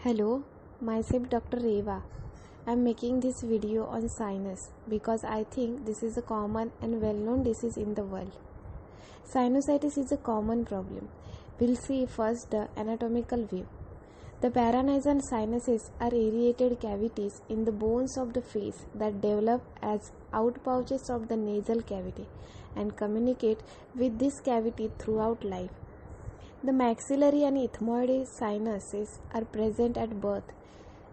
Hello, myself Dr. Reva. I am making this video on sinus because I think this is a common and well-known disease in the world. Sinusitis is a common problem. We'll see first the anatomical view. The paranasal sinuses are aerated cavities in the bones of the face that develop as outpouches of the nasal cavity and communicate with this cavity throughout life. The maxillary and ethmoid sinuses are present at birth.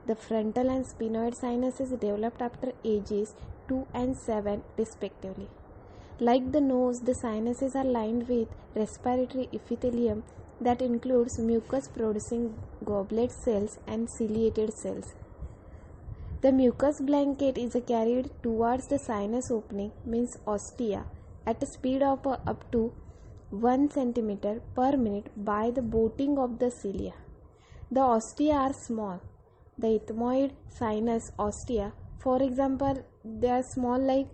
The frontal and sphenoid sinuses developed after ages 2 and 7 respectively. Like the nose, the sinuses are lined with respiratory epithelium that includes mucus producing goblet cells and ciliated cells. The mucus blanket is carried towards the sinus opening, means ostia, at a speed of up to 1 cm per minute by the boating of the cilia. The ostia are small. The ethmoid sinus ostia, for example, they are small like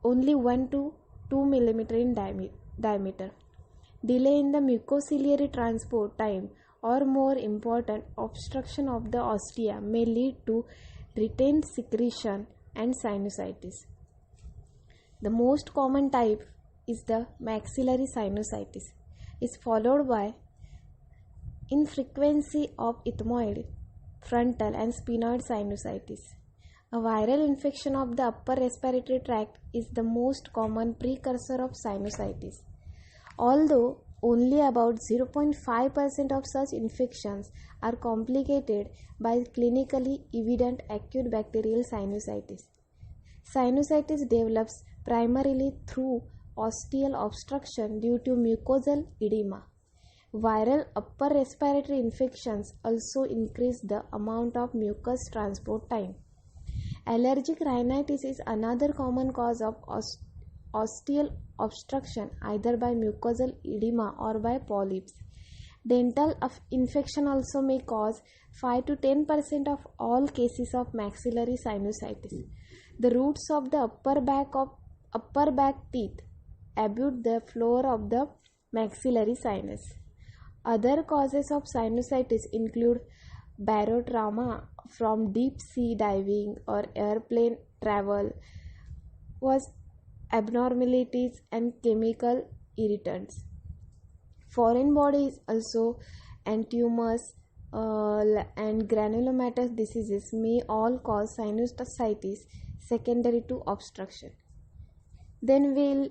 only 1 to 2 mm in diameter. Delay in the mucociliary transport time or more important obstruction of the ostia may lead to retained secretion and sinusitis. The most common type is the maxillary sinusitis, is followed by infrequency of ethmoid, frontal and sphenoid sinusitis. A viral infection of the upper respiratory tract is the most common precursor of sinusitis. Although only about 0.5% of such infections are complicated by clinically evident acute bacterial sinusitis. Sinusitis develops primarily through ostial obstruction due to mucosal edema. Viral upper respiratory infections also increase the amount of mucus transport time. Allergic rhinitis is another common cause of ostial obstruction either by mucosal edema or by polyps. Dental infection also may cause 5 to 10% of all cases of maxillary sinusitis. The roots of the upper back teeth abut the floor of the maxillary sinus. Other causes of sinusitis include barotrauma from deep sea diving or airplane travel, was abnormalities and chemical irritants. Foreign bodies also and tumors and granulomatous diseases may all cause sinusitis secondary to obstruction. Then we'll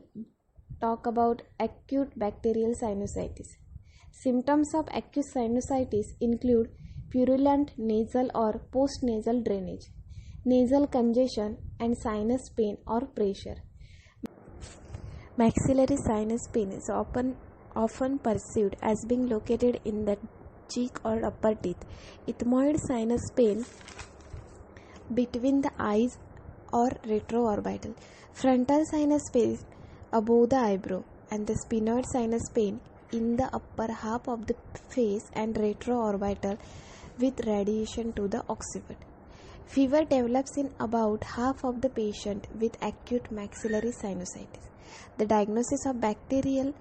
talk about acute bacterial sinusitis. Symptoms of acute sinusitis include purulent nasal or postnasal drainage, nasal congestion and sinus pain or pressure. Maxillary sinus pain is often perceived as being located in the cheek or upper teeth. Ethmoid sinus pain between the eyes or retroorbital. Frontal sinus pain above the eyebrow, and the sphenoid sinus pain in the upper half of the face and retroorbital with radiation to the occiput. Fever develops in about half of the patient with acute maxillary sinusitis. The diagnosis of bacterial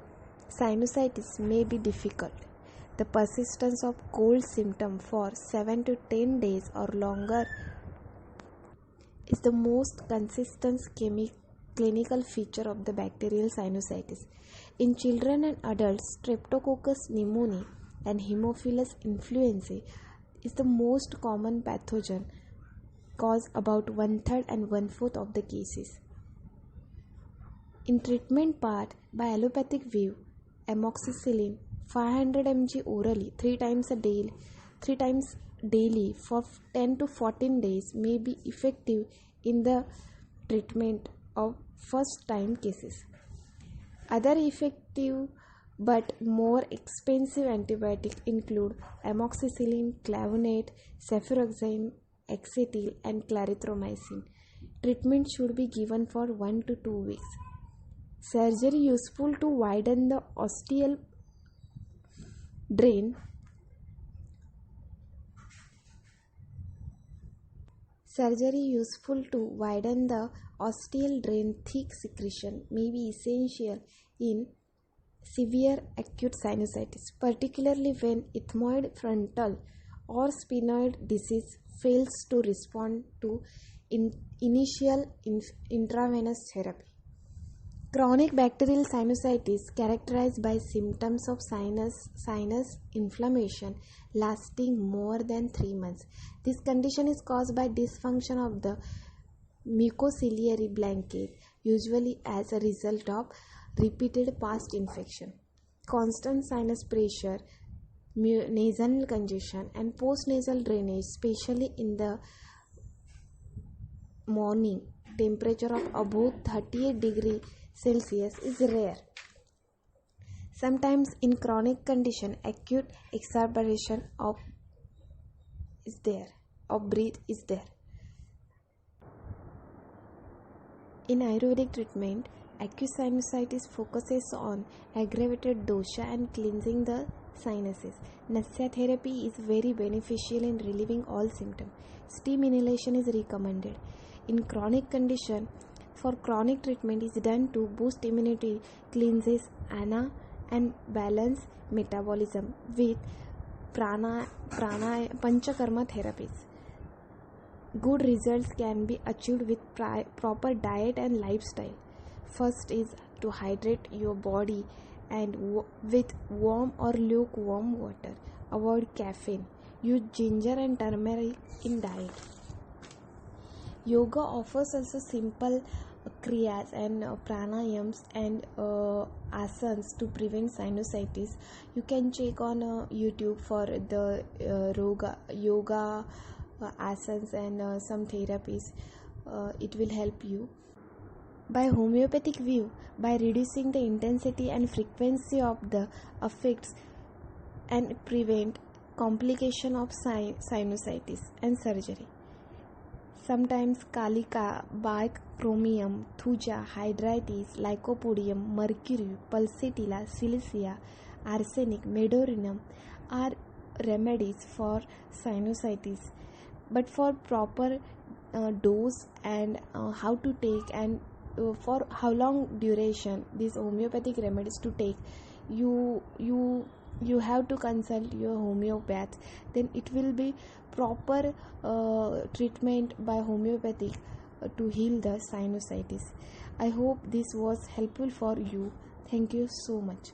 sinusitis may be difficult. The persistence of cold symptom for 7 to 10 days or longer is the most consistent clinical feature of the bacterial sinusitis. In children and adults, Streptococcus pneumoniae and Haemophilus influenzae is the most common pathogen, cause about 1/3 and 1/4 of the cases. In treatment part, by allopathic view, amoxicillin 500 mg orally 3 times daily for 10 to 14 days may be effective in the treatment of first time cases. Other effective but more expensive antibiotics include amoxicillin, clavunet, cefuroxime, Exetil and clarithromycin. Treatment should be given for 1 to 2 weeks. Surgery useful to widen the ostial drain. Thick secretion may be essential in severe acute sinusitis, particularly when ethmoid, frontal or sphenoid disease fails to respond to initial intravenous therapy. Chronic bacterial sinusitis characterized by symptoms of sinus inflammation lasting more than 3 months. This condition is caused by dysfunction of the mucociliary blanket, usually as a result of repeated past infection. Constant sinus pressure, nasal congestion, and postnasal drainage, especially in the morning temperature of above 38 degrees Celsius, is rare. Sometimes in chronic condition, acute exacerbation of breath is there. In Ayurvedic treatment, acute sinusitis focuses on aggravated dosha and cleansing the sinuses. Nasya therapy is very beneficial in relieving all symptoms. Steam inhalation is recommended. In chronic condition, for chronic treatment is done to boost immunity, cleanses ana and balance metabolism with prana panchakarma therapies. Good results can be achieved with proper diet and lifestyle. First is to hydrate your body and with warm or lukewarm water. Avoid caffeine. Use ginger and turmeric in diet. Yoga offers also simple kriyas and pranayams and asanas to prevent sinusitis. You can check on YouTube for the yoga asanas and some therapies. It will help you. By homeopathic view, by reducing the intensity and frequency of the effects and prevent complication of sinusitis and surgery. Sometimes Kalika, bark, chromium, thuja, hydritis, lycopodium, mercury, pulsatilla, silicea, arsenic, medorinum are remedies for sinusitis. But for proper dose and how to take and for how long duration these homeopathic remedies to take, you have to consult your homeopath. Then it will be proper treatment by homeopathic to heal the sinusitis. I hope this was helpful for you. Thank you so much.